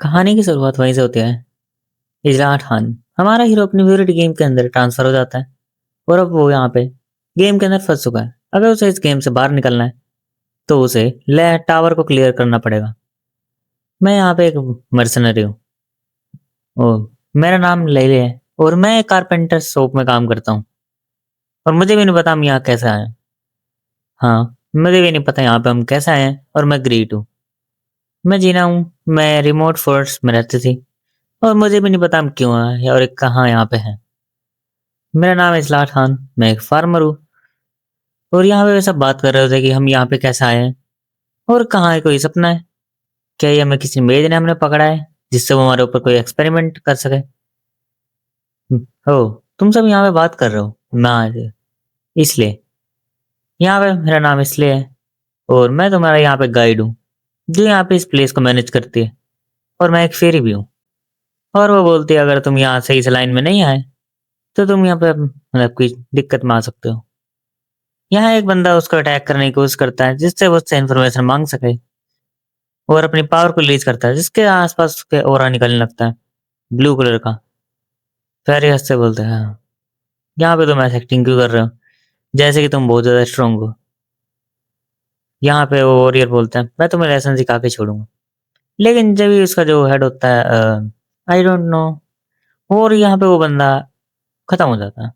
कहानी की शुरुआत वहीं से होती है। इजलान खान हमारा हीरो अपनी फेवरेट गेम के अंदर ट्रांसफर हो जाता है और अब वो यहाँ पे गेम के अंदर फंस चुका है। अगर उसे इस गेम से बाहर निकलना है तो उसे ले टावर को क्लियर करना पड़ेगा। मैं यहाँ पे एक मर्सनरी हूँ। ओ, मेरा नाम लेले है और मैं एक कारपेंटर शॉप में काम करता हूँ और मुझे भी नहीं पता हम यहाँ कैसे आए हैं। हाँ, मुझे भी नहीं पता यहाँ पे हम कैसे आए हैं और मैं ग्रीट हूँ। मैं जीना हूँ। मैं रिमोट फोर्स में रहती थी और मुझे भी नहीं पता हम क्यों आए और कहाँ यहाँ पे हैं। मेरा नाम है इस्लाट खान। मैं एक फार्मर हूँ और यहाँ पे वे सब बात कर रहे थे कि हम यहाँ पे कैसे आए हैं और कहाँ है, कोई सपना है क्या, ये हमें किसी मेज ने हमने पकड़ा है जिससे वो हमारे ऊपर कोई एक्सपेरिमेंट कर सके। हो, तुम सब यहाँ पे बात कर रहे हो ना, इसलिए यहाँ पे मेरा नाम इसलिए है और मैं तुम्हारा यहाँ पे गाइड हूँ जो यहाँ पे इस प्लेस को मैनेज करती है और मैं एक फेरी भी हूँ। और वो बोलती है अगर तुम यहाँ सही से लाइन में नहीं आए तो तुम यहाँ पे मतलब कोई दिक्कत में आ सकते हो। यहाँ एक बंदा उसको अटैक करने की कोशिश करता है जिससे वो उससे इन्फॉर्मेशन मांग सके और अपनी पावर को रिलीज करता है जिसके आसपास उसके ऑरा निकलने लगता है ब्लू कलर का। फेरियस से बोलते हैं हाँ, यहाँ पे तुम ऐसे एक्टिंग क्यों कर रहे हो जैसे कि तुम बहुत ज्यादा स्ट्रांग हो। यहाँ पे वो वॉरियर बोलते हैं मैं तुम्हें लेसन सिखा के छोड़ूंगा। लेकिन जब भी उसका जो हेड होता है आई डोंट नो, और यहाँ पे वो बंदा खत्म हो जाता है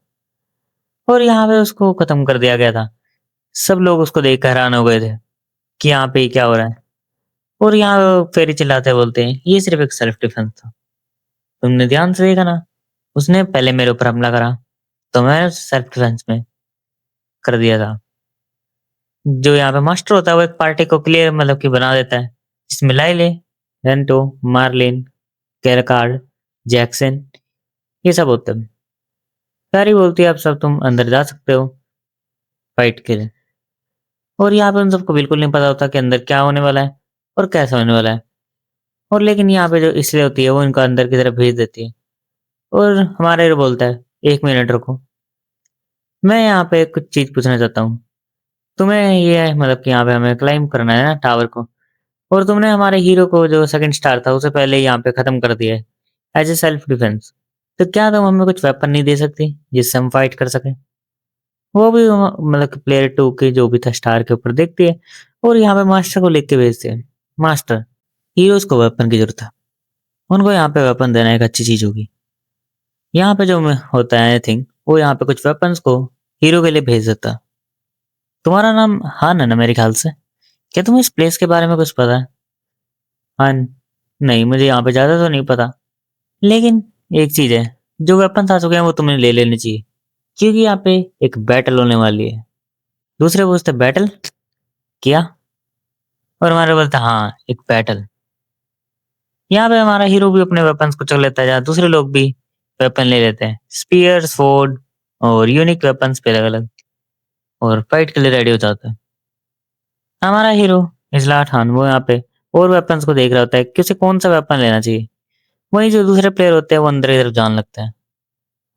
और यहाँ पे उसको खत्म कर दिया गया था। सब लोग उसको देख कर हैरान हो गए थे कि यहाँ पे क्या हो रहा है। और यहाँ फेरी चिल्लाते बोलते हैं ये सिर्फ एक सेल्फ डिफेंस था, तुमने ध्यान से देखा ना, उसने पहले मेरे ऊपर हमला करा तो मैं सेल्फ डिफेंस में कर दिया था। जो यहाँ पे मास्टर होता है वो एक पार्टी को क्लियर मतलब कि बना देता है जिसमें लाइले, रेंटो, मार्लिन, कैरकार्ड, जैक्सन ये सब होते हैं। सारी बोलती है अब सब तुम अंदर जा सकते हो फाइट के लिए। और यहाँ पे उन सबको बिल्कुल नहीं पता होता कि अंदर क्या होने वाला है और कैसा होने वाला है। और लेकिन यहाँ पे जो इसलिए होती है वो इनको अंदर की तरफ भेज देती है और हमारा हीरो बोलता है एक मिनट रुको, मैं यहाँ पे कुछ चीज पूछना चाहता हूँ। तुम्हें ये मतलब कि यहाँ पे हमें क्लाइम करना है ना टावर को, और तुमने हमारे हीरो को जो सेकंड स्टार था उसे पहले ही यहाँ पे खत्म कर दिया है एज ए सेल्फ डिफेंस। तो क्या तुम हमें कुछ वेपन नहीं दे सकती जिससे हम फाइट कर सके। वो भी मतलब कि प्लेयर 2 के जो भी था स्टार के ऊपर देखती है और यहाँ पे मास्टर को लिख के भेजते हैं। मास्टर, हीरोज को वेपन की जरूरत है, उनको यहाँ पे वेपन देना एक अच्छी चीज होगी। यहाँ पे जो होता है आई थिंक वो यहाँ पे कुछ वेपन्स को हीरो के लिए भेज देता है। तुम्हारा नाम हान है ना मेरे ख्याल से, क्या तुम्हें इस प्लेस के बारे में कुछ पता है। हान, नहीं मुझे यहाँ पे ज्यादा तो नहीं पता, लेकिन एक चीज है, जो वेपन्स आ चुके हैं वो तुम्हें ले लेने चाहिए क्योंकि यहाँ पे एक बैटल होने वाली है। दूसरे पूछते बैटल किया, और हमारे बोलते हाँ एक बैटल। यहाँ पे हमारा हीरो भी अपने वेपन्स को चल लेता है जहाँ दूसरे लोग भी वेपन ले लेते हैं, स्पीयर, स्वॉर्ड और यूनिक वेपन्स पे अलग अलग, और फाइट के लिए रेडी हो जाता है। हमारा हीरो इजलाट खान वो यहाँ पे और वेपन्स को देख रहा होता है कि उसे कौन सा वेपन लेना चाहिए। वहीं जो दूसरे प्लेयर होते हैं वो अंदर की तरफ जान लगते हैं।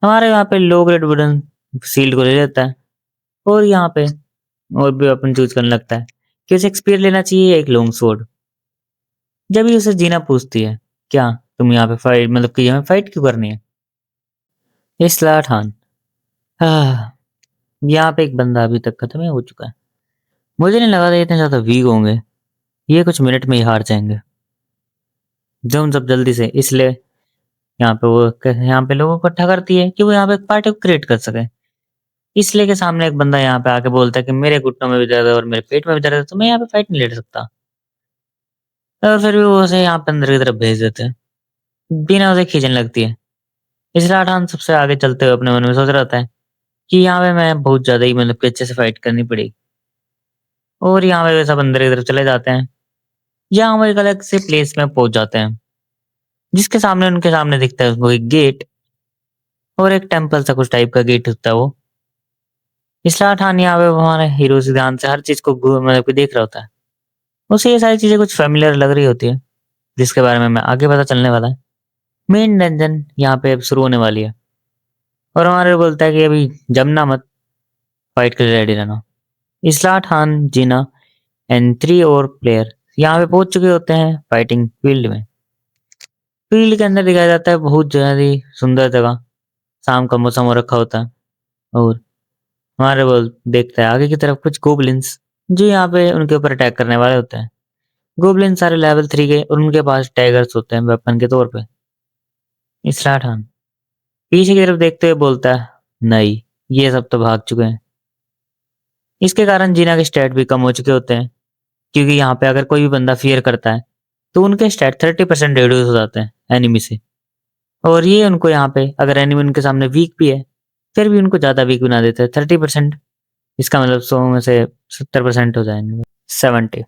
हमारे यहाँ पे लो ग्रेड वुडन शील्ड को ले लेता है और यहाँ पे और भी वेपन चूज करने लगता है कि उसे एक स्पीयर लेना चाहिए या एक लॉन्ग स्वॉर्ड। जब भी उसे जीना पूछती है क्या तुम यहाँ पे फाइट मतलब कि हमें फाइट क्यों करनी है। इस्लाट खान, हाँ, यहाँ पे एक बंदा अभी तक खत्म ही हो चुका है। मुझे नहीं लगा था ये इतने ज्यादा वीक होंगे, ये कुछ मिनट में ही हार जाएंगे। जो हम सब जल्दी से इसलिए यहाँ पे वो यहाँ पे लोगों को इकट्ठा करती है कि वो यहाँ पे एक पार्टी को क्रिएट कर सके। इसलिए के सामने एक बंदा यहाँ पे आके बोलता है कि मेरे घुटनों में भी दर्द है और मेरे पेट में भी दर्द है तो मैं यहाँ पे फाइट नहीं लड़ सकता। और फिर भी वो उसे यहाँ पे अंदर की तरफ भेज देते हैं, बिना उसे खींचने लगती है। इसलिए राठान सबसे आगे चलते हुए अपने मन में सोच रहा था कि यहाँ पे मैं बहुत ज्यादा ही मतलब कि अच्छे से फाइट करनी पड़ेगी। और यहाँ पे वे सब अंदर की तरफ चले जाते हैं, यहाँ वो एक अलग से प्लेस में पहुंच जाते हैं जिसके सामने उनके सामने दिखता है वो एक गेट और एक टेम्पल सा कुछ टाइप का गेट होता है वो। इसलिए ठान यहाँ पे हमारे हीरो से ध्यान से हर चीज को मतलब कि देख रहा होता है। उसे ये सारी चीजें कुछ फेमिलियर लग रही होती है जिसके बारे में मैं आगे पता चलने वाला है। मेन डंजन यहाँ पे अब शुरू होने वाली है और हमारे बोलता है कि अभी जमना मत, फाइट के लिए रेडी रहना। इसलाट खान, जीना एंड 3 और प्लेयर यहाँ पे पहुंच चुके होते हैं फाइटिंग फील्ड में। फील्ड के अंदर दिखाया जाता है बहुत ज़्यादा ही सुंदर जगह, शाम का मौसम हो रखा होता है और हमारे वो देखता है आगे की तरफ कुछ गोब्लिन्स जो यहाँ पे उनके ऊपर अटैक करने वाले होते हैं। गोब्लिन सारे लेवल 3 के और उनके पास टैगर्स होते हैं वेपन के तौर पे। इसरार खान पीछे की तरफ देखते हुए बोलता है, नहीं, ये सब तो भाग चुके हैं। इसके कारण जीना के स्टैट भी कम हो चुके होते हैं, क्योंकि यहाँ पे अगर कोई भी बंदा फियर करता है, तो उनके स्टैट 30% रिड्यूस हो जाते हैं एनिमी से। और ये उनको यहाँ पे अगर एनिमी उनके सामने वीक भी है, फिर भी उनको ज़्यादा वीक बना देते हैं 30%। इसका मतलब 100 में से 70% हो जाएंगे 70।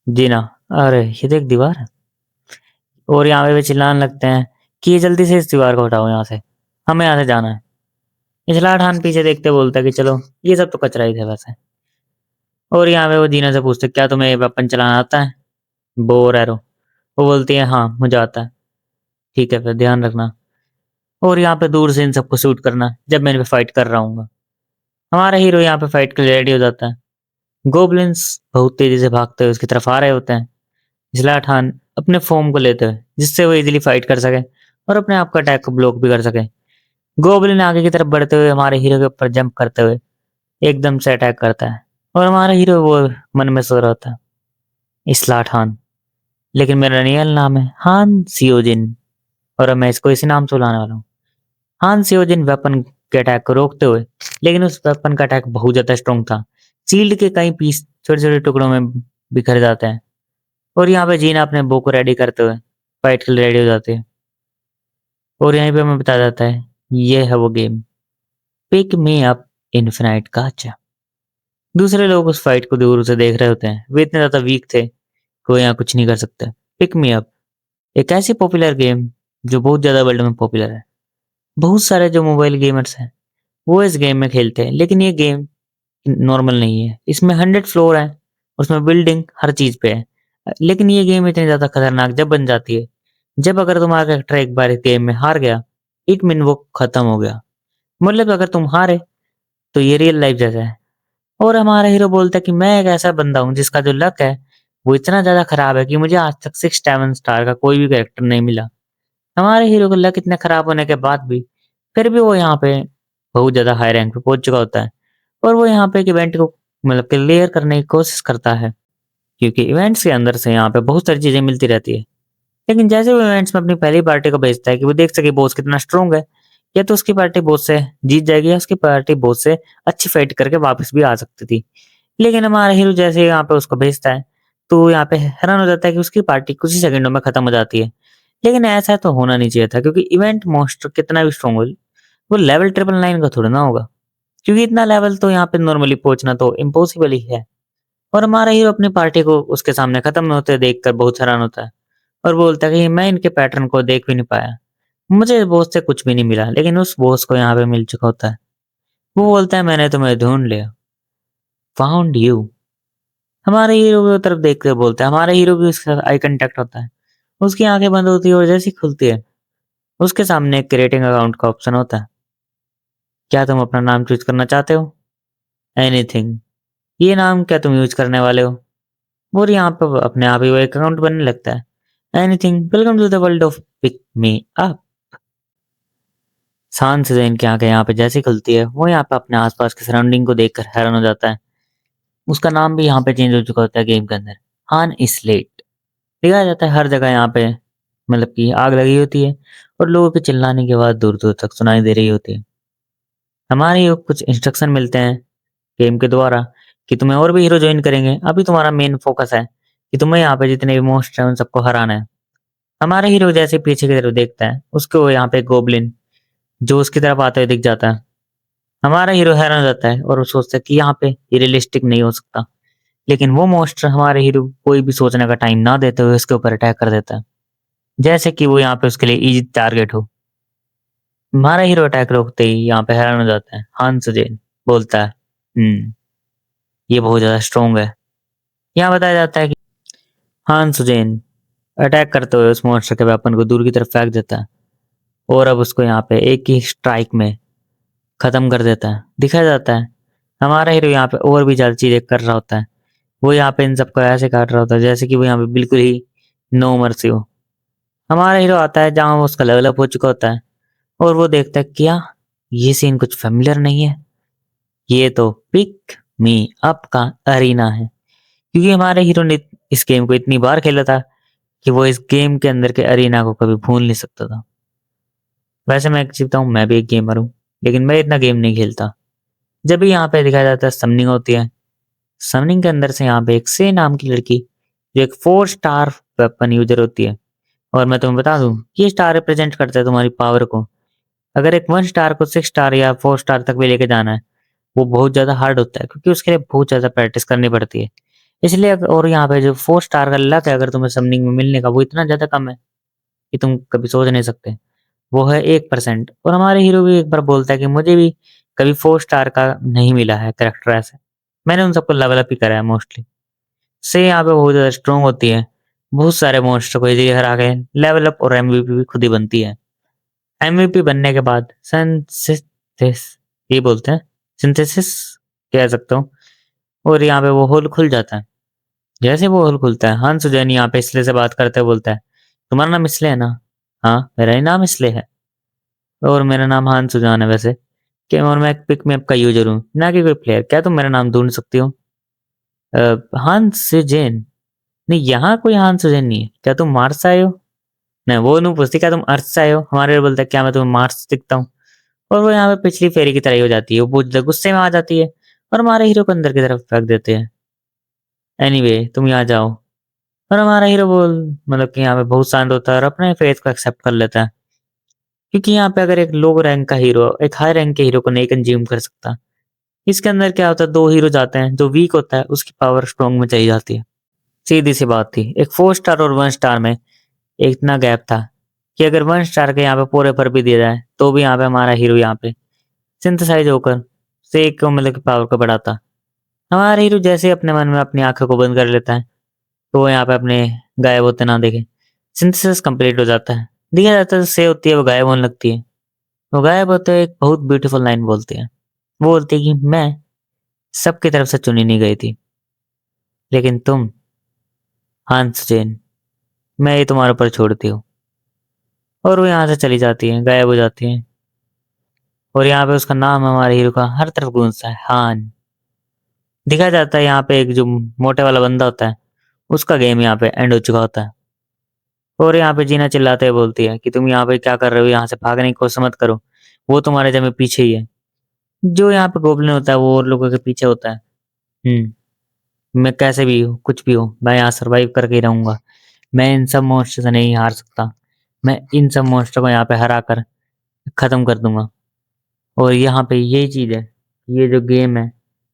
जीना, अरे ये देख दीवार है। और यहाँ पे वे चिल्लाने लगते हैं कि ये जल्दी से इस दीवार को हटाओ यहाँ से, हमें यहाँ से जाना है। इजला खान पीछे देखते बोलता है कि चलो, ये सब तो कचरा ही थे वैसे। और यहाँ पे वो दीना से पूछते क्या तुम्हें वेपन चलाना आता है, बोर एरो। वो बोलती है हाँ मुझे आता है। ठीक है फिर ध्यान रखना, और यहाँ पे दूर से इन सबको शूट करना जब मैं इन पे फाइट कर रहा हूँ। हमारा हीरो यहाँ पे फाइट के लिए रेडी हो जाता है। गोब्लिन्स बहुत तेजी से भागते हुए उसकी तरफ आ रहे होते हैं। इजला खान अपने फोम को लेते हुए जिससे वो इजीली फाइट कर सके और अपने आप का अटैक को ब्लॉक भी कर सके। गोब्लिन आगे की तरफ बढ़ते हुए हमारे हीरो के ऊपर जंप करते हुए एकदम से अटैक करता है और हमारा हीरो वो मन में सो रहा होता है, इस्लाट खान, लेकिन मेरा रियल नाम है हान सियोजिन और अब मैं इसको इसी नाम से बुलाने वाला हूँ। हान सियोजिन वेपन के अटैक को रोकते हुए, लेकिन उस वेपन का अटैक बहुत ज्यादा स्ट्रॉन्ग था। शील्ड के कई पीस छोटे छोटे टुकड़ों में बिखर जाते हैं और यहाँ पे जीना अपने बो को रेडी करते हुए फाइट के लिए रेडी हो जाते हैं। और यहीं पे हमें बताया जाता है ये है वो game, pick me up infinite gacha. दूसरे लोग उस फाइट को दूर से देख रहे होते हैं, वे इतने ज्यादा वीक थे कि वो यहाँ कुछ नहीं कर सकते। पिक मी अप एक ऐसी पॉपुलर गेम जो बहुत ज्यादा वर्ल्ड में पॉपुलर है। बहुत सारे जो मोबाइल गेमर्स हैं वो इस गेम में खेलते हैं, लेकिन ये गेम नॉर्मल नहीं है। इसमें 100 फ्लोर है, उसमें बिल्डिंग हर चीज पे है। लेकिन ये गेम इतनी ज्यादा खतरनाक जब बन जाती है जब अगर तुम्हारा कैरेक्टर एक बार इस गेम में हार गया, इट मीन वो खत्म हो गया। मतलब अगर तुम हारे तो ये रियल लाइफ जैसा है। और हमारा हीरो बोलता है कि मैं एक ऐसा बंदा हूँ जिसका जो लक है वो इतना ज्यादा खराब है कि मुझे आज तक 6 स्टार का कोई भी कैरेक्टर नहीं मिला। हमारे हीरो का लक इतना खराब होने के बाद भी फिर भी वो यहाँ पे बहुत ज्यादा हाई रैंक पे पहुंच चुका होता है और वो यहाँ पे एक इवेंट को मतलब क्लियर करने की कोशिश करता है, क्योंकि इवेंट्स के अंदर से यहाँ पे बहुत सारी चीजें मिलती रहती है। लेकिन जैसे वो इवेंट्स में अपनी पहली पार्टी को भेजता है कि वो देख सके बॉस कितना स्ट्रोंग है, या तो उसकी पार्टी बॉस से जीत जाएगी या उसकी पार्टी बॉस से अच्छी फाइट करके वापस भी आ सकती थी। लेकिन हमारा हीरो जैसे ही यहाँ पे उसको भेजता है तो वो यहाँ पे हैरान हो जाता है कि उसकी पार्टी कुछ ही सेकंडों में खत्म हो जाती है। लेकिन ऐसा तो होना नहीं चाहिए था, क्योंकि इवेंट मोस्टर कितना भी स्ट्रॉन्ग हो वो लेवल 999 का थोड़ा ना होगा, क्योंकि इतना लेवल तो यहाँ पे नॉर्मली पहुंचना तो इम्पॉसिबल ही है। और हमारा हीरो अपनी पार्टी को उसके सामने खत्म होते देखकर बहुत हैरान होता है और बोलता है कि मैं इनके पैटर्न को देख भी नहीं पाया, मुझे बॉस से कुछ भी नहीं मिला, लेकिन उस बॉस को यहाँ पे मिल चुका होता है। वो बोलता है मैंने तुम्हें ढूंढ लिया, फाउंड यू। हमारे हीरो की तरफ देखते हुए बोलता है, हमारे हीरो भी उसके साथ आई कांटेक्ट होता है। उसकी आंखें बंद होती है और जैसी खुलती है उसके सामने एक क्रिएटिंग अकाउंट का ऑप्शन होता है। क्या तुम अपना नाम चूज करना चाहते हो? एनीथिंग। ये नाम क्या तुम यूज करने वाले हो? और यहाँ पे अपने आप ही वो एक अकाउंट बनने लगता है। Anything, welcome to the world of pick me up. शान से जैन की आंखें यहाँ पे जैसी खुलती है वो यहाँ पे अपने आसपास के सराउंडिंग को देखकर हैरान हो जाता है। उसका नाम भी यहाँ पे चेंज हो चुका होता है गेम के अंदर, हान स्लेट। दिखाया जाता है हर जगह यहाँ पे मतलब कि आग लगी होती है और लोगों के चिल्लाने की आवाज दूर दूर तक सुनाई दे रही होती है। हमारे ये कुछ इंस्ट्रक्शन मिलते हैं गेम के द्वारा कि तुम्हें और भी हीरो ज्वाइन करेंगे। अभी तुम्हारा मेन फोकस है कि तुम्हें यहाँ पे जितने भी मोस्ट है उन सबको हराना है। हमारा हीरो जैसे पीछे की तरफ देखता है उसको यहाँ पे गोब्लिन जो उसकी तरफ आते हुए दिख जाता है। हमारा हीरो हैरान हो जाता है और वो सोचता है कि यहाँ पे ये रियलिस्टिक नहीं हो सकता, लेकिन वो मोस्टर हमारे हीरो कोई भी सोचने का टाइम ना देते हुए उसके ऊपर अटैक कर देता है, जैसे कि वो यहाँ पे उसके लिए इजी टारगेट हो। हमारा हीरो अटैक रोकते ही यहाँ पे हैरान हो जाता है। हान सुजैन बोलता है ये बहुत ज्यादा स्ट्रोंग है। यहाँ बताया जाता है कि हान सुजैन अटैक करते हुए उस मॉन्स्टर के वेपन को दूर की तरफ फेंक देता है और अब उसको यहाँ पे एक ही स्ट्राइक में खत्म कर देता है। दिखाया जाता है हमारा हीरो यहाँ पे और भी ज्यादा चीजें कर रहा होता है। वो यहाँ पे इन सबको ऐसे काट रहा होता है जैसे कि वो यहाँ पे बिल्कुल ही नो मर्सी हो। हमारा हीरो आता है जहाँ उसका लेवल अप हो चुका होता है और वो देखता है क्या ये सीन कुछ फेमिलियर नहीं है। ये तो पिक मी अप का अरीना है, क्योंकि हमारे हीरो ने इस गेम को इतनी बार खेला था कि वो इस गेम के अंदर के अरीना को कभी भूल नहीं सकता था। वैसे मैं एक हूँ, मैं भी एक गेमर हूँ, लेकिन मैं इतना गेम नहीं खेलता। जब भी यहाँ पे दिखाया जाता है समनिंग होती है, समनिंग के अंदर से यहाँ पे एक से नाम की लड़की जो एक 4 स्टार वेपन यूजर होती है। और मैं तुम्हें बता दूं, ये स्टार रिप्रेजेंट करता है तुम्हारी पावर को। अगर एक 1 स्टार को 6 स्टार या 4 स्टार तक भी लेके जाना है, वो बहुत ज़्यादा हार्ड होता है, क्योंकि उसके लिए बहुत ज़्यादा प्रैक्टिस करनी पड़ती है। इसलिए और यहाँ पे जो 4 स्टार का लक है अगर तुम्हें समनिंग में मिलने का, वो इतना ज़्यादा कम है कि तुम कभी सोच नहीं सकते। वो है 1%। और हमारे हीरो भी एक बार बोलता है कि मुझे भी कभी 4 स्टार का नहीं मिला है कैरेक्टर ऐसे। मैंने उन सबको लेवल अप ही करा है मोस्टली। से यहाँ पे बहुत ज़्यादा स्ट्रॉन्ग होती है। बहुत सारे मॉन्स्टर को इजीली हरा के लेवल अप और एमवीपी भी खुद ही बनती है। एमवीपी बनने के बाद सिंथेसिस ये बोलते हैं, सिंथेसिस कह सकता हूँ। और यहाँ पे वो होल खुल जाता है। जैसे वो होल खुलता है, हंस जैन यहाँ पे इसले से बात करते हुए बोलता है, तुम्हारा नाम इसले है ना? हाँ, मेरा ही नाम इसले है। और मेरा नाम हान सुजान है वैसे। कि और मैं एक पिक मैप का यूजर हूँ, ना कि कोई प्लेयर। क्या तुम मेरा नाम ढूंढ सकती हो? हान सुजैन? नहीं, यहाँ कोई हान सुजैन नहीं है। क्या तुम मार्स से आए हो? नहीं, वो नहीं पूछती क्या तुम अर्थ से आए हो। हमारे बोलता है क्या मैं तुम्हें मार्स दिखता हूँ? और वो यहाँ पे पिछली फेरी की तरह ही हो जाती है। वो बहुत ज्यादा गुस्से में आ जाती है और हमारे हीरो को अंदर की तरफ फेंक देते हैं। एनीवे, तुम यहाँ जाओ। और हमारा हीरो बोल मतलब कि यहाँ पे बहुत शांत होता है और अपने फेथ को एक्सेप्ट कर लेता है, क्योंकि यहाँ पे अगर एक लो रैंक का हीरो एक हाई रैंक के हीरो को नहीं कंज्यूम कर सकता। इसके अंदर क्या होता है, 2 हीरो जाते हैं, जो वीक होता है उसकी पावर स्ट्रॉन्ग में चली जाती है। सीधी सी बात थी। एक 4 स्टार और 1 स्टार में एक इतना गैप था कि अगर 1 स्टार के यहाँ पे पूरे पर भी दिया जाए तो भी यहाँ पे हमारा हीरो यहाँ पे सिंथेसाइज होकर से एक को मतलब की पावर को बढ़ाता। हमारा हीरो जैसे ही अपने मन में अपनी आंखों को बंद कर लेता है तो वो यहाँ पे अपने गायब होते ना देखे सिंथेसिस कंप्लीट हो जाता है। दिखा जाता है से होती है, वो गायब होने लगती है। वो गायब होते हुए एक बहुत ब्यूटीफुल लाइन बोलती है। वो बोलती है कि मैं सबकी तरफ से चुनी नहीं गई थी, लेकिन तुम हंस जेन, मैं ये तुम्हारे ऊपर छोड़ती हूँ। और वो यहाँ से चली जाती है, गायब हो जाती है। और यहाँ पे उसका नाम हमारे हीरो का हर तरफ गूंजता है, हान। दिखा जाता है यहाँ पे एक जो मोटे वाला बंदा होता है, उसका गेम यहाँ पे एंड हो चुका होता है। और यहाँ पे जीना चिल्लाते हुए बोलती है कि तुम यहाँ पे क्या कर रहे हो, यहाँ से भागने की कोशिश मत करो, वो तुम्हारे जमे पीछे ही है। जो यहाँ पे गोबलिन होता है वो और लोगों के पीछे होता है। मैं कैसे भी हो कुछ भी हो, मैं यहाँ सर्वाइव करके ही रहूंगा। मैं इन सब मॉन्स्टर से नहीं हार सकता। मैं इन सब मॉन्स्टर को यहाँ पे हरा कर खत्म कर दूंगा। और यहाँ पे यही चीज है, ये जो गेम है,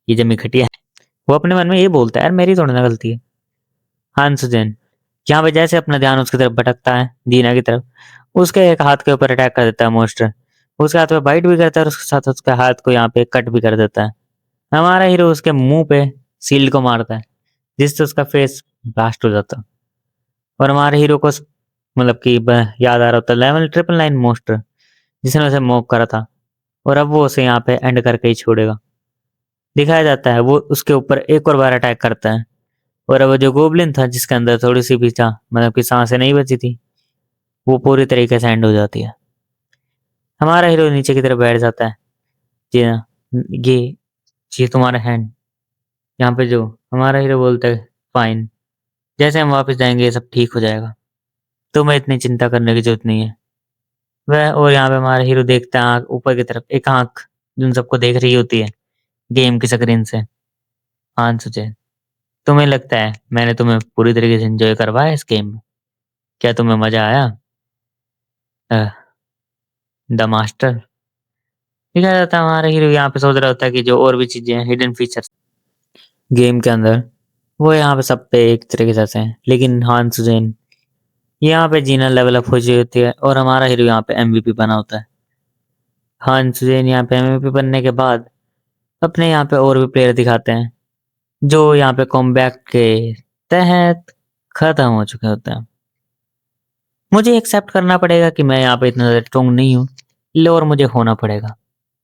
ये जमी घटिया है। वो अपने मन में ये बोलता है, यार मेरी थोड़ी ना गलती है। हांसुजन यहाँ पे जैसे अपना ध्यान उसकी तरफ भटकता है, दीना की तरफ, उसके एक हाथ के ऊपर अटैक कर देता है मॉन्स्टर। उसके हाथ पे बाइट भी करता है और उसके साथ उसके हाथ को यहाँ पे कट भी कर देता है। हमारा हीरो उसके मुंह पे सील्ड को मारता है, जिससे उसका फेस ब्लास्ट हो जाता है। और हमारे हीरो को मतलब कि याद आ रहा होता है लेवल 999 मॉन्स्टर जिसने उसे मॉक करा था, और अब वो उसे यहाँ पे एंड करके ही छोड़ेगा। दिखाया जाता है वो उसके ऊपर एक और बार अटैक करता है। और अब वो जो गोबलिन था जिसके अंदर थोड़ी सी भी था मतलब कि सांसें नहीं बची थी, वो पूरी तरीके से एंड हो जाती है। हमारा हीरो नीचे की तरफ बैठ जाता है। जी हाँ, ये ये तुम्हारा हैंड। यहाँ पे जो हमारा हीरो बोलता है, फाइन, जैसे हम वापस जाएंगे ये सब ठीक हो जाएगा, तुम्हें इतनी चिंता करने की जरूरत नहीं है। वह और यहाँ पे हमारा हीरो देखता है आँख ऊपर की तरफ, एक आँख जिन सबको देख रही होती है गेम की स्क्रीन से। हाँ सुजय, तुम्हें लगता है मैंने तुम्हें पूरी तरीके से एंजॉय करवाया इस गेम में? क्या तुम्हें मजा आया? The master. दिखाया जाता है हमारा हीरो यहाँ पे सोच रहा होता है कि जो और भी चीजें हैं, हिडन फीचर्स गेम के अंदर, वो यहाँ पे सब पे एक तरीके से हैं। लेकिन हान सुजैन यहाँ पे जीना लेवल अप हो चुकी होती है और हमारा हीरो यहाँ पे एमवीपी बना होता है। हान सुजैन यहाँ पे एमवीपी बनने के बाद अपने यहाँ पे और भी प्लेयर दिखाते हैं जो यहाँ पे कॉम्बैक के तहत खत्म हो चुके होते हैं। मुझे एक्सेप्ट करना पड़ेगा कि मैं यहाँ पे इतना ज्यादा स्ट्रॉन्ग नहीं हूँ, और मुझे होना पड़ेगा।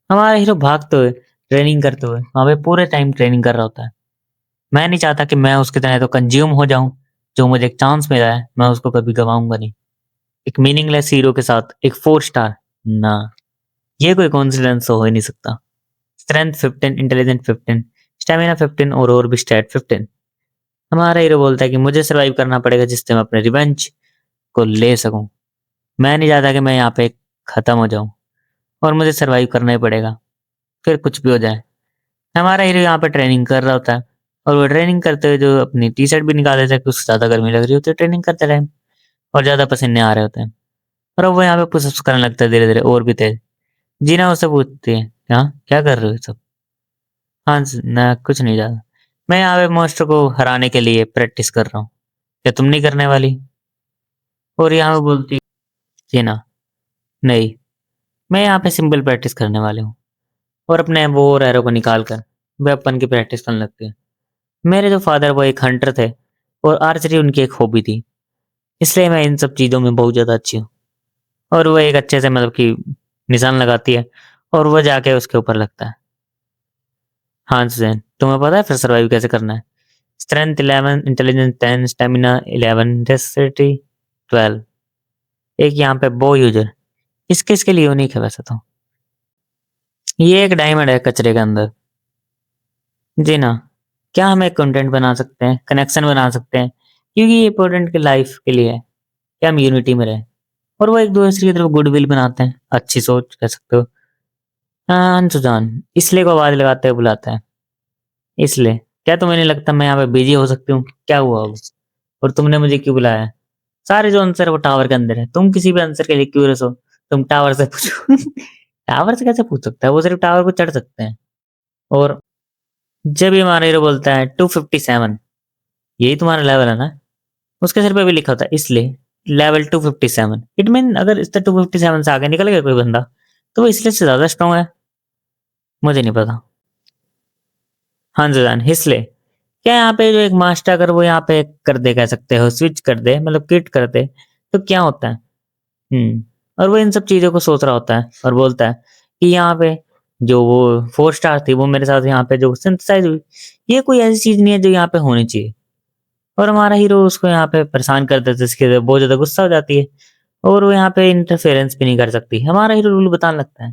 हमारा हीरो भागते हुए ट्रेनिंग करते हुए वहां पे पूरे टाइम ट्रेनिंग कर रहा होता है। मैं नहीं चाहता कि मैं उसकी तरह तो कंज्यूम हो जाऊं। जो मुझे एक चांस मिला है मैं उसको कभी गवाऊंगा नहीं। एक मीनिंगलेस हीरो के साथ एक 4 स्टार। ना, ये कोई कोइंसिडेंस तो हो ही नहीं सकता। स्ट्रेंथ 15, इंटेलिजेंट 15, स्टैमिना 15 और भी स्टैट 15। हमारा हीरो बोलता है कि मुझे सर्वाइव करना पड़ेगा जिससे मैं अपने रिवेंज को ले सकूं। मैं नहीं चाहता कि मैं यहाँ पे खत्म हो जाऊं और मुझे सर्वाइव करना ही पड़ेगा, फिर कुछ भी हो जाए। हमारा हीरो यहाँ पे ट्रेनिंग कर रहा होता है और वो ट्रेनिंग करते हुए जो अपनी टी शर्ट भी निकाल देता है, कुछ ज्यादा गर्मी लग रही होती है ट्रेनिंग करते टाइम और ज्यादा पसीने आ रहे होते हैं। और अब वो यहाँ पे पुशअप्स करने लगता है धीरे धीरे और भी तेज। जीना उससे पूछती है, हाँ क्या कर रहे हो ये सब? हाँ ना, कुछ नहीं ज्यादा। मैं यहाँ पे मॉन्स्टर को हराने के लिए प्रैक्टिस कर रहा हूँ। क्या तुम नहीं करने वाली? और यहाँ पे बोलती है, जीना, नहीं, मैं यहाँ पे सिंपल प्रैक्टिस करने वाली हूँ। और अपने वो और एरो को निकाल कर वेपन की प्रैक्टिस करने लगती है। मेरे जो फादर वो एक हंटर थे और आर्चरी उनकी एक हॉबी थी, इसलिए मैं इन सब चीजों में बहुत ज्यादा अच्छी हूँ। और वो एक अच्छे से मतलब कि निशान लगाती है और वो जाके उसके ऊपर लगता है। हाँ जैन, तुम्हें पता है फिर सर्वाइव कैसे करना है? Strength 11, intelligence 10, stamina 11, डेक्स्ट्रिटी 12। एक यहाँ पे बो यूजर, इसके इसके लिए यूनिक है वैसे तो। ये एक डायमंड है कचरे के अंदर। जी ना, क्या हम एक कंटेंट बना सकते हैं, कनेक्शन बना सकते हैं, क्योंकि ये इंपॉर्टेंट के लाइफ के लिए है कि हम यूनिटी में रहें। और वो एक दूसरे की तरफ गुडविल बनाते हैं, अच्छी सोच कह सकते हो। हाँ अंशुजान इसलिए को आवाज लगाते हुए बुलाता है। इसलिए क्या तुम्हें नहीं लगता मैं यहाँ पे बिजी हो सकती हूँ? क्या हुआ अब? और तुमने मुझे क्यों बुलाया है? सारे जो आंसर है वो टावर के अंदर है, तुम किसी भी आंसर के लिए क्यूरियस हो, तुम टावर से पूछो। टावर से कैसे पूछ सकता है? वो सिर्फ टावर को चढ़ सकते हैं। और जब ये हमारा हीरो बोलता है 257, यही तुम्हारा लेवल है ना? उसके सिर पे भी लिखा होता है इसलिए लेवल 257। इट मीन अगर इस 257 से आगे निकल गया कोई बंदा तो वो इसलिए से ज्यादा स्ट्रॉन्ग है। मुझे नहीं पता। हाँ जी इसलिए क्या यहाँ पे जो एक मास्टर अगर वो यहाँ पे कर दे, कह सकते हो स्विच कर दे, मतलब किट कर दे, तो क्या होता है? और वो इन सब चीजों को सोच रहा होता है और बोलता है कि यहाँ पे जो वो 4 स्टार थी वो मेरे साथ यहाँ पे जो सिंथेसाइज हुई, ये कोई ऐसी चीज नहीं है जो यहाँ पे होनी चाहिए। और हमारा हीरो उसको यहाँ पे परेशान कर देता है, जिसके वजह से बहुत ज्यादा गुस्सा हो जाती है और वो यहाँ पे इंटरफेरेंस भी नहीं कर सकती। हमारा हीरो रूल बताने लगता है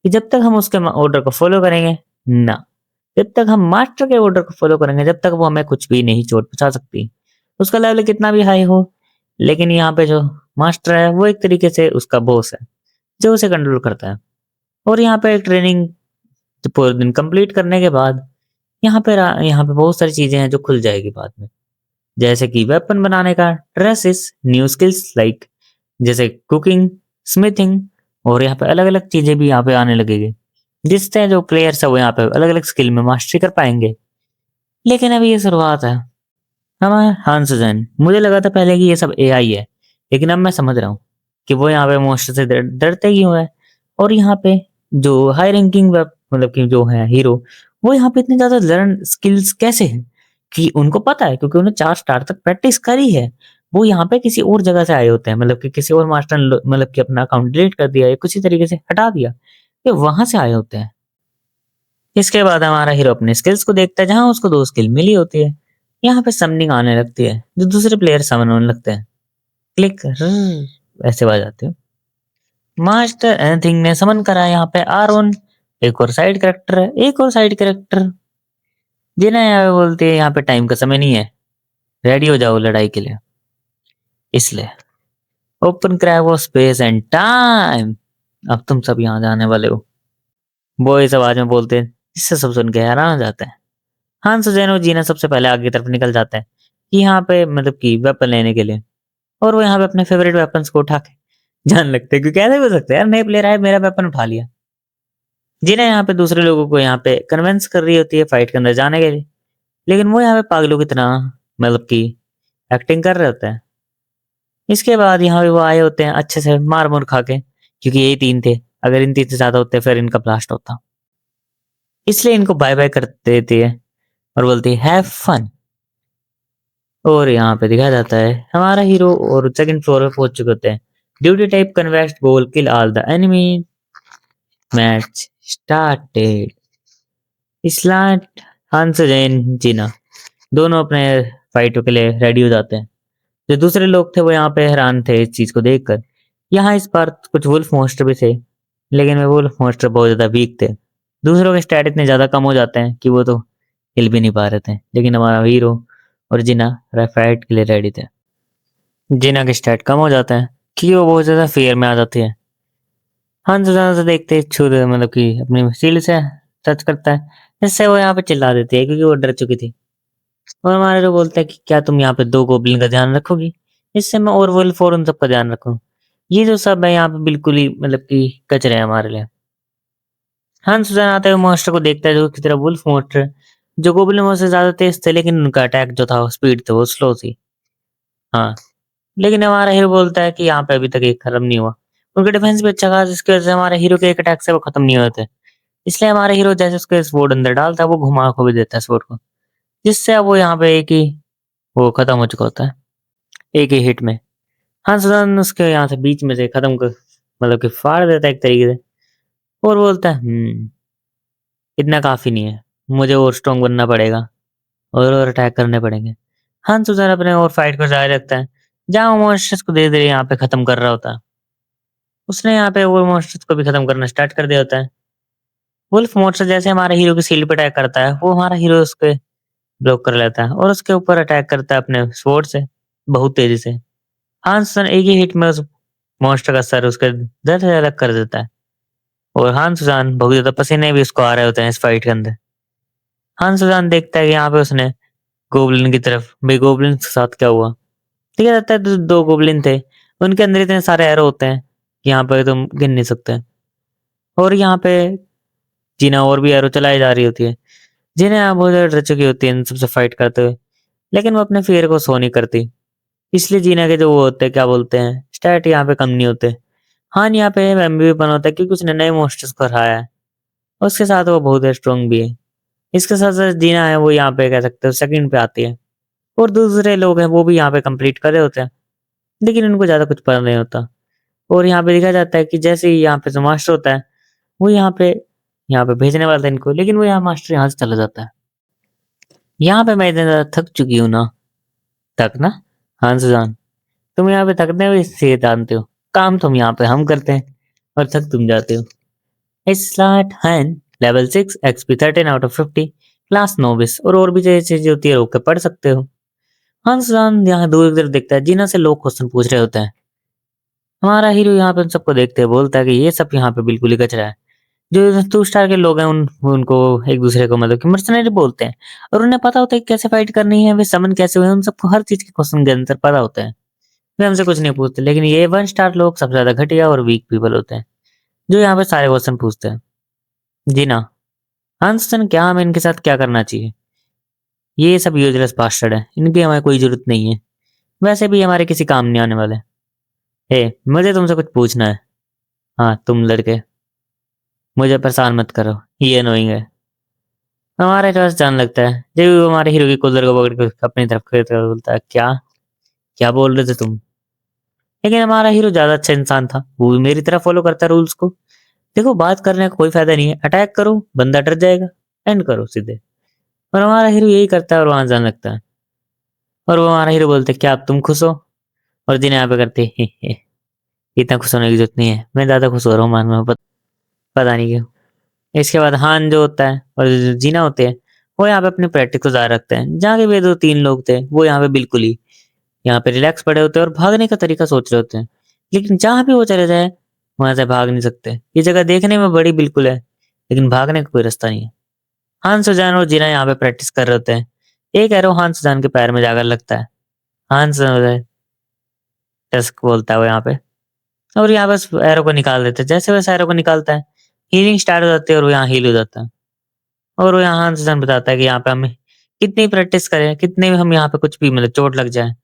कि जब तक हम उसके ऑर्डर को फॉलो करेंगे ना, जब तक हम मास्टर के ऑर्डर को फॉलो करेंगे, जब तक वो हमें कुछ भी नहीं चोट पहुंचा सकती। उसका लेवल कितना भी हाई हो, लेकिन यहाँ पे जो मास्टर है वो एक तरीके से उसका बॉस है जो उसे कंट्रोल करता है। और यहाँ पे ट्रेनिंग पूरे दिन कंप्लीट करने के बाद यहाँ पे बहुत सारी चीजें हैं जो खुल जाएगी बाद में, जैसे कि वेपन बनाने का, ड्रेसेस, न्यू स्किल्स लाइक जैसे कुकिंग, स्मिथिंग, और यहाँ पे अलग अलग चीजें भी यहाँ पे आने लगेगी, जिससे जो प्लेयर्स है वो यहाँ पे अलग अलग स्किल में मास्टरी कर पाएंगे। लेकिन अभी ये शुरुआत है। हमारा हांसजन, मुझे लगा था पहले कि ये सब एआई है, लेकिन अब मैं समझ रहा हूँ कि वो यहाँ पे मोस्टर से डरते क्यों है। और यहाँ पे जो हाई रैंकिंग मतलब कि जो है हीरो, वो यहाँ पे इतने ज्यादा लर्न स्किल्स कैसे हैं कि उनको पता है, क्योंकि उन्होंने 4 स्टार तक प्रैक्टिस करी है। वो यहाँ पे किसी और जगह से आए होते हैं, मतलब कि किसी और मास्टर ने मतलब कि अपना अकाउंट डिलीट कर दिया या किसी तरीके से हटा दिया, ये वहां से आए होते हैं। इसके बाद हमारा हीरो अपने स्किल्स को देखता है, जहां उसको 2 स्किल मिली होती है। यहाँ पे समनिंग आने लगती है, जो दूसरे प्लेयर समन होने लगते हैं। क्लिक ऐसे आवाज आती है। मास्टर एनीथिंग ने समन करा यहाँ पे आरोन, एक और साइड कैरेक्टर है, एक और साइड कैरेक्टर, जिन्हें यहाँ पे बोलते हैं यहाँ पे टाइम का समय नहीं है, रेडी हो जाओ लड़ाई के लिए। इसलिए ओपन क्रैक वो स्पेस एंड टाइम, अब तुम सब यहाँ जाने वाले हो, वो इस आवाज में बोलते हैं, जिससे सब सुन के हैरान हो जाते हैं। हांस जैन और जीना सबसे पहले आगे की तरफ निकल जाते हैं कि यहाँ पे मतलब कि वेपन लेने के लिए। और वो यहाँ पे अपने फेवरेट वेपन्स को उठा के जान लगते हैं, क्योंकि ऐसे भी हो सकता है यार, नए प्लेयर आए मेरा वेपन उठा लिया। जिन्हें यहाँ पे दूसरे लोगों को यहाँ पे कन्विंस कर रही होती है फाइट के अंदर जाने के लिए, लेकिन वो यहाँ पे पागलों की तरह मतलब कि एक्टिंग कर रहे होते हैं। इसके बाद यहाँ पे वो आए होते हैं अच्छे से मार मुर खा के, क्योंकि यही 3 थे, अगर इन 3 से ज्यादा होते फिर इनका ब्लास्ट होता। इसलिए इनको बाय बाय कर देती है और बोलती है हैव फन। और यहाँ पे दिखाया जाता है हमारा हीरो और सेकंड फ्लोर पे पहुंच चुके होते हैं। Duty type conquest goal kill all the enemy, match started. इस्लाट हंस जैन जीना दोनों अपने फाइटों के लिए रेडी हो जाते हैं। जो दूसरे लोग थे वो यहाँ पे हैरान थे इस चीज को देखकर यहाँ इस बार कुछ वुल्फ मॉन्स्टर भी थे, लेकिन वे वुल्फ मॉन्स्टर बहुत ज़्यादा वीक थे। दूसरों के स्टैट इतने ज़्यादा कम हो जाते हैं कि वो तो हिल भी नहीं पा रहे थे। लेकिन हमारा हीरो और जिना फाइट के लिए रेडी थे। जिना के स्टैट कम हो जाते हैं कि वो बहुत ज़्यादा फेयर में आ जाती है। हंस ज़्यादा से देखते छू दे मतलब कि अपनी शील्ड से टच करता है, जिससे वो यहाँ पे चिल्ला देती है क्योंकि वो डर चुकी थी। और हमारे हीरो बोलता है कि क्या तुम यहाँ पे 2 गोब्लिन का ध्यान रखोगी? इससे मैं और वुल्फ और उन सब का ध्यान रखूँ। ये जो सब है यहाँ पे बिल्कुल ही मतलब कि कचरे हैं हमारे लिए। हंस सुजान आते हुए मॉन्स्टर को देखता है जो की तरह वुल्फ मॉन्स्टर है, जो गोब्लिनों से ज़्यादा तेज थे लेकिन उनका अटैक जो था वो स्पीड थी वो स्लो थी। हाँ, लेकिन हमारा हीरो बोलता है कि यहाँ पे अभी तक एक खत्म नहीं हुआ। उनका डिफेंस भी अच्छा था जिसकी वजह से हमारे हीरो के एक अटैक से वो खत्म नहीं हुए थे। इसलिए हमारा हीरो जैसे उसके स्वॉर्ड अंदर डालता है वो घुमा को भी देता है स्वॉर्ड को, जिससे अब वो यहाँ पे एक ही वो खत्म हो चुका होता है, एक ही हिट में। हाँ, सुजान उसके यहाँ से बीच में से खत्म कर मतलब कि फाड़ देता है एक तरीके से और बोलता है इतना काफ़ी नहीं है, मुझे और स्ट्रॉन्ग बनना पड़ेगा और अटैक करने पड़ेंगे। हाँ, सुजान अपने और फाइट को जारी रखता है, जहाँ वो मॉन्स्टर्स को धीरे-धीरे यहाँ पे खत्म कर रहा होता है। उसने यहाँ पे वो मॉन्स्टर्स को भी खत्म करना स्टार्ट कर दिया होता है। वुल्फ मॉन्स्टर जैसे हमारे हीरो की शील्ड पे अटैक करता है, वो हमारा हीरो उसके ब्लॉक कर लेता है और उसके ऊपर अटैक करता है अपने स्वॉर्ड से, बहुत तेज़ी से। हान्सन एक ही हिट में उस मॉन्स्टर का सर उसके धड़ से अलग कर देता है और हान सुजान बहुत ज़्यादा पसीने भी उसको आ रहे होते हैं इस फाइट के अंदर। हान सुजान देखता है कि यहाँ पे उसने गोब्लिन की तरफ भाई गोब्लिन के साथ क्या हुआ? देखा जाता है 2 गोब्लिन थे, उनके अंदर इतने सारे एरो होते हैं, कि यहाँ पे तुम गिन नहीं सकते और यहाँ पे जीना और भी एरो चलाई जा रही होती है, जिन्हें यहाँ बहुत ज़्यादा डर चुकी होती है इन सबसे फाइट करते हुए, लेकिन वो अपने फियर को शो नहीं करती। इसलिए जीना के जो वो होते हैं क्या बोलते हैं, स्टैट यहाँ पे कम नहीं होते। हाँ, यहाँ पे एमवीपी होता है क्योंकि उसने नए मॉन्स्टर्स को हराया है। और उसके साथ वो बहुत स्ट्रॉन्ग भी है। इसके साथ-साथ जीना है वो यहाँ पे कह सकते हो सेकंड पे आती है। और दूसरे लोग हैं वो भी यहाँ पे कंप्लीट कर रहे होते हैं। लेकिन उनको ज़्यादा कुछ पता नहीं होता। और यहाँ पे देखा जाता है कि जैसे ही यहाँ पे जो मास्टर होता है, वो यहाँ पे भेजने वाला था इनको, लेकिन वो यहाँ मास्टर यहाँ से चला जाता है। यहाँ पे मैं इतना ज़्यादा थक चुकी हूँ ना, थक ना? हाँ, सुजान, तुम यहाँ पे थकते हो इसलिए जानते हो। काम तुम यहाँ पे हम करते हैं और थक तुम जाते हो। Slot hand level 6 XP 13 out of 50 class novice और भी जैसी चीजें होती है रोक के पढ़ सकते हो। हंसरान यहाँ दूर की तरफ देखता है जिन्हा से लोग क्वेश्चन पूछ रहे होते हैं। हमारा हीरो यहाँ पे उन सबको देखते हुए बोलता है कि ये सब यहाँ पे बिल्कुल ही कचरा है। जो 2 स्टार के लोग हैं उनको एक दूसरे को मतलब कि मर्सनरी बोलते हैं और उन्हें पता होता है कि कैसे फाइट करनी है, वे समन कैसे हुए, उन सबको हर चीज के क्वेश्चन के आंसर पता होता है। वे हमसे कुछ नहीं पूछते, लेकिन ये 1 स्टार लोग सबसे ज्यादा घटिया और वीक पीपल होते हैं, जो यहाँ पे सारे क्वेश्चन पूछते हैं। जी ना, हंसन क्या हमें इनके साथ क्या करना चाहिए? ये सब यूजलेस बास्टर्ड है, इनकी हमें कोई जरूरत नहीं है, वैसे भी हमारे किसी काम नहीं आने वाले। मुझे तुमसे कुछ पूछना है। हाँ, तुम लड़के मुझे परेशान मत करो, ये अनोइंग है। हमारे पास जान लगता है जब भी वो हमारे हीरो की कूलर को पकड़ के अपनी तरफ खींचकर बोलता है क्या क्या बोल रहे थे तुम? लेकिन हमारा हीरो ज्यादा अच्छा इंसान था, वो भी मेरी तरह फॉलो करता रूल्स को। देखो, बात करने का कोई फायदा नहीं है, अटैक करो बंदा डर जाएगा, एंड करो सीधे। और हमारा हीरो यही करता है और वहां जाने लगता है। और वो हमारा हीरो बोलते क्या अब तुम खुश हो? और जिन्हें यहाँ पे करते हे हे, इतना खुश होने की जरूरत नहीं है, मैं ज्यादा खुश हो रहा हूँ मान में पता नहीं क्यों। इसके बाद हान जो होता है और जो जीना होते हैं, वो यहाँ पे अपनी प्रैक्टिस को जारी रखते हैं। जहाँ के वे 2-3 लोग थे वो यहाँ पे बिल्कुल ही यहाँ पे रिलैक्स पड़े होते हैं और भागने का तरीका सोच रहे होते हैं, लेकिन जहाँ भी वो चले जाए वहां से भाग नहीं सकते। ये जगह देखने में बड़ी बिल्कुल है, लेकिन भागने का कोई रास्ता नहीं है। हान सुजान और जीना यहाँ पे प्रैक्टिस कर रहे होते हैं। एक एरो हान सुजान के पैर में जाकर लगता है। हान सुजान टस्क बोलता है वो यहाँ पे, और यहाँ बस एरो को निकाल देते हैं। जैसे वैसे एरो को निकालता है, हीलिंग स्टार्ट हो जाती है और वो यहाँ हील हो जाता है। और वो यहाँ हान सुजान बताता है कि यहाँ पे हमें कितनी प्रैक्टिस करें, कितने भी हम यहाँ पे कुछ भी मतलब चोट लग जाए,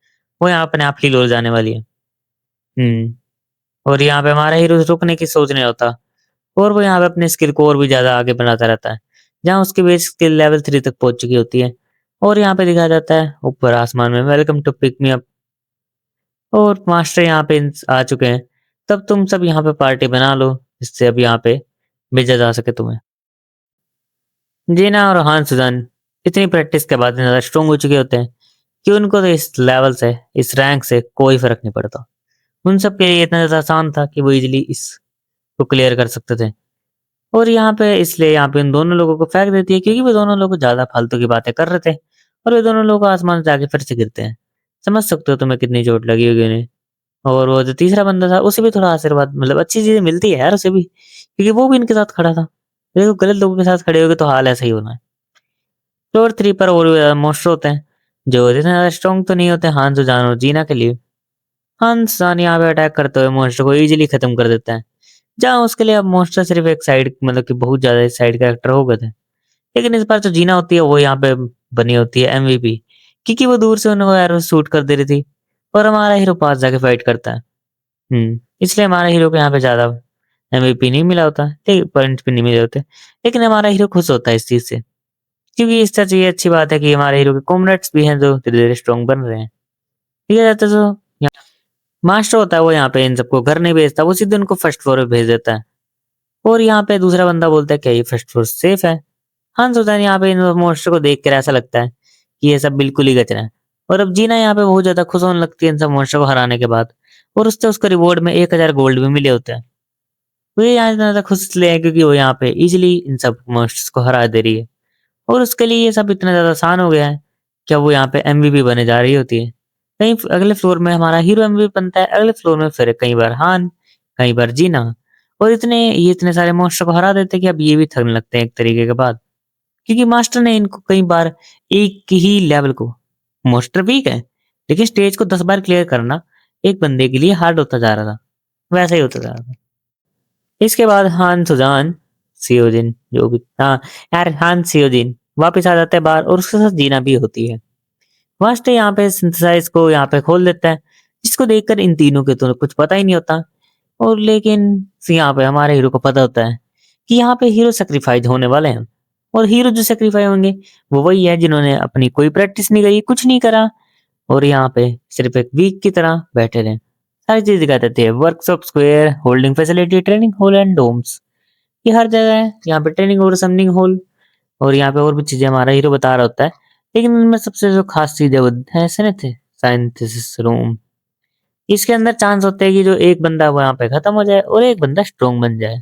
वो यहाँ अपने आप हील हो जाने वाली है। और यहाँ पे हमारा हीरो रुकने की सोच नहीं होता और वो यहाँ पे अपने स्किल को और भी ज्यादा आगे बनाता रहता है, जहाँ उसकी बेसिक स्किल लेवल 3 तक पहुंच चुकी होती है। और यहाँ पे दिखाया जाता है ऊपर आसमान में welcome to pick me up, और मास्टर यहाँ पे आ चुके हैं। तब तुम सब यहाँ पे पार्टी बना लो, जिससे अब यहाँ पे भेजा जा सके तुम्हें। जीना और हान सुजान इतनी प्रैक्टिस के बाद ज्यादा स्ट्रोंग हो चुके होते हैं कि उनको तो इस लेवल से, इस रैंक से कोई फर्क नहीं पड़ता। उन सब के लिए इतना ज़्यादा आसान था कि वो ईज़िली इसको क्लियर कर सकते थे। और यहाँ पे इसलिए यहाँ पे इन दोनों लोगों को फेंक देती है क्योंकि वो दोनों लोग ज़्यादा फालतू की बातें कर रहे थे और वे दोनों लोग आसमान से आके फिर से गिरते हैं। समझ सकते हो तुम्हें कितनी चोट लगी होगी उन्हें। और वो जो तीसरा बंदा था उसे भी थोड़ा आशीर्वाद मतलब अच्छी चीज़ें मिलती है यार उसे भी, क्योंकि वो भी इनके साथ खड़ा था। देखो गलत लोगों के साथ खड़े होगे तो हाल ऐसा ही होना है। फ्लोर 3 पर और मॉन्स्टर होते हैं, जो इतने ज़्यादा स्ट्रॉन्ग तो नहीं होते हान्स, जान और जीना के लिए। हान्स जान यहाँ पे अटैक करते हुए मॉन्स्टर को ईज़िली खत्म कर देता है। जहाँ उसके लिए अब मॉन्स्टर सिर्फ एक साइड मतलब कि बहुत ज़्यादा साइड कैरेक्टर हो गए थे। लेकिन इस बार जो जीना होती है वो यहाँ पे बनी होती है एमवीपी, क्योंकि वो दूर से उनको एरो शूट कर दे रही थी और हमारा हीरो पास जाके फाइट करता है। इसलिए हमारे हीरो को यहाँ पे ज़्यादा एमवीपी नहीं मिला होता, ठीक पॉइंट्स भी नहीं मिले होते। लेकिन हमारा हीरो खुश होता है इस चीज़ से, क्योंकि इस तरह से ये अच्छी बात है कि हमारे हीरो के कॉमरेड्स भी हैं जो धीरे-धीरे स्ट्रॉन्ग बन रहे हैं। ठीक है, तो जो मास्टर होता है वो यहाँ पे इन सबको घर नहीं भेजता, वो सीधे उनको फर्स्ट फ्लोर पे भेज देता है। और यहाँ पे दूसरा बंदा बोलता है क्या ये फर्स्ट फ्लोर सेफ है? हंस होता है यहाँ पे इन मॉन्स्टर को देख कर ऐसा लगता है कि ये सब बिल्कुल ही कचरा है। और अब जीना यहाँ पे बहुत ज़्यादा खुश होने लगती है इन सब मॉन्स्टर को हराने के बाद, और उससे उसको रिवॉर्ड में 1000 गोल्ड भी मिले होते हैं। वो ये यहाँ इतना ज़्यादा खुश इसलिए है क्योंकि वो यहाँ पे इज़िली इन सब मॉन्स्टर्स को हरा दे रही है। और उसके लिए ये सब इतना ज़्यादा आसान हो गया है कि अब वो यहाँ पे एमवीपी बने जा रही होती है। कहीं अगले फ्लोर में हमारा हीरो एमवीपी बनता है, अगले फ्लोर में फिर कई बार हान, कई बार जीना, और ये इतने सारे मॉन्स्टर को हरा देते हैं कि अब ये भी थकने लगते हैं एक तरीके के बाद। क्योंकि मास्टर ने इनको कई बार एक ही लेवल को, मास्टर वीक है, लेकिन स्टेज को 10 बार क्लियर करना एक बंदे के लिए हार्ड होता जा रहा था। वैसा ही होता जा रहा था। इसके बाद हान सुजान सियोजिन जो भी हाँ यार हान सियोजिन वापस आ जाता है बाहर और उसके साथ जीना भी होती है। मास्टर यहाँ पे सिंथेसाइज को यहाँ पे खोल देता है, जिसको देखकर इन तीनों के तो कुछ पता ही नहीं होता। और लेकिन यहाँ पे हमारे हीरो को पता होता है कि यहाँ पे हीरो सेक्रीफाइस होने वाले हैं, और हीरो जो सेक्रीफाई होंगे वो वही है जिन्होंने अपनी कोई प्रैक्टिस नहीं करी, कुछ नहीं करा, और यहाँ पे सिर्फ एक वीक की तरह बैठे रहे। सारी चीज दिखा देते हैं, workshop, square, holding facility, training hall and domes. ये हर जगह है, यहाँ पे ट्रेनिंग और समनिंग हॉल, और यहाँ पे और भी चीजें हमारा हीरो बता रहा होता है। लेकिन इनमें सबसे जो खास चीज है वो है साइंथिसिस रूम। इसके अंदर चांस होते हैं कि जो एक बंदा वो यहाँ पे खत्म हो जाए और एक बंदा स्ट्रॉन्ग बन जाए।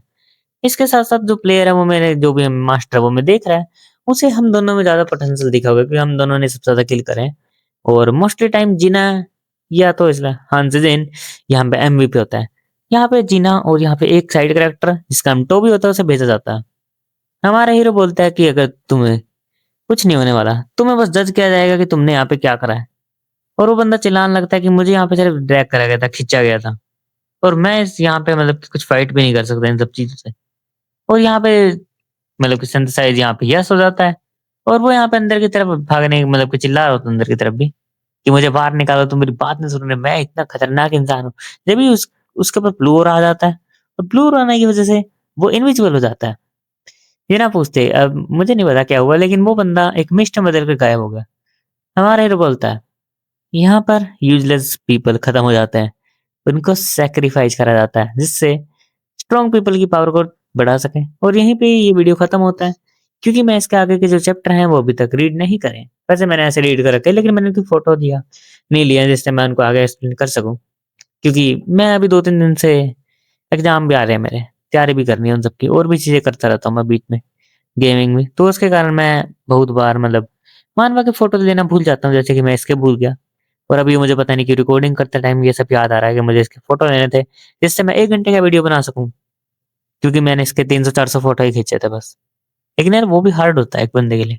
इसके साथ-साथ जो प्लेयर है वो मेरे जो भी मास्टर है वो मैं देख रहा है, उसे हम दोनों में ज़्यादा पोटेंशियल दिखा होगा क्योंकि हम दोनों ने सबसे ज़्यादा किल करे हैं। और मोस्टली टाइम जीना या तो इसमें हांज़िन यहाँ पे एमवीपी होता है। यहाँ पे जीना और यहाँ पे एक साइड कैरेक्टर जिसका नाम टोबी होता है उसे भेजा जाता है। हमारा हीरो बोलता है कि अगर तुम्हें कुछ नहीं होने वाला, तुम्हें बस जज किया जाएगा कि तुमने यहाँ पे क्या करा है। और वो बंदा चिल्लाने लगता है कि मुझे यहाँ पे सिर्फ ड्रैग करा गया था, खींचा गया था। और मैं इस यहाँ पे मतलब कि कुछ फाइट भी नहीं कर सकता इन सब चीज़ों से। और यहाँ पे मतलब कि सिंथेसाइज़ यहाँ पे यस हो जाता है, और वो यहाँ पे अंदर की तरफ भागने मतलब कि चिल्ला रहा होता है अंदर की तरफ भी, कि मुझे बाहर निकालो, तुम मेरी बात नहीं सुन रहे, मैं इतना खतरनाक इंसान हूँ। जब भी उसके ऊपर ब्लू ऑरा आ जाता है, और ब्लू ऑरा आने की वज़ह से वो इनविजिबल हो जाता है। ये ना पूछते अब मुझे नहीं पता क्या हुआ, लेकिन वो बंदा एक मिस्ट में बदल के गायब हो गया। हमारा हीरो बोलता है, यहाँ पर यूज़लेस पीपल खत्म हो जाते हैं, उनको सैक्रिफाइस करा जाता है, जिससे स्ट्रॉन्ग पीपल की पावर को बढ़ा सकें। और यहीं पे ये वीडियो खत्म होता है, क्योंकि मैं इसके आगे के जो चैप्टर हैं वो अभी तक रीड नहीं करे। वैसे मैंने ऐसे रीड कर रखे हैं, लेकिन मैंने उनकी फोटो दिया नहीं लिया जिससे मैं उनको आगे एक्सप्लेन कर सकूं, क्योंकि मैं अभी 2-3 दिन से एग्जाम भी आ रहे हैं मेरे, तैयारी भी करनी है उन सबकी, और भी चीजें करता रहता हूँ मैं बीच में गेमिंग में, तो उसके कारण मैं बहुत बार मतलब मानवा के फोटो लेना भूल जाता हूँ, जैसे कि मैं इसके भूल गया। और अभी मुझे पता नहीं कि रिकॉर्डिंग करते टाइम ये सब याद आ रहा है कि मुझे इसके फोटो लेने थे, जिससे मैं 1 घंटे का वीडियो बना सकूं, क्योंकि मैंने इसके 300-400 फोटो ही खींचे थे बस। लेकिन यार वो भी हार्ड होता है एक बंदे के लिए।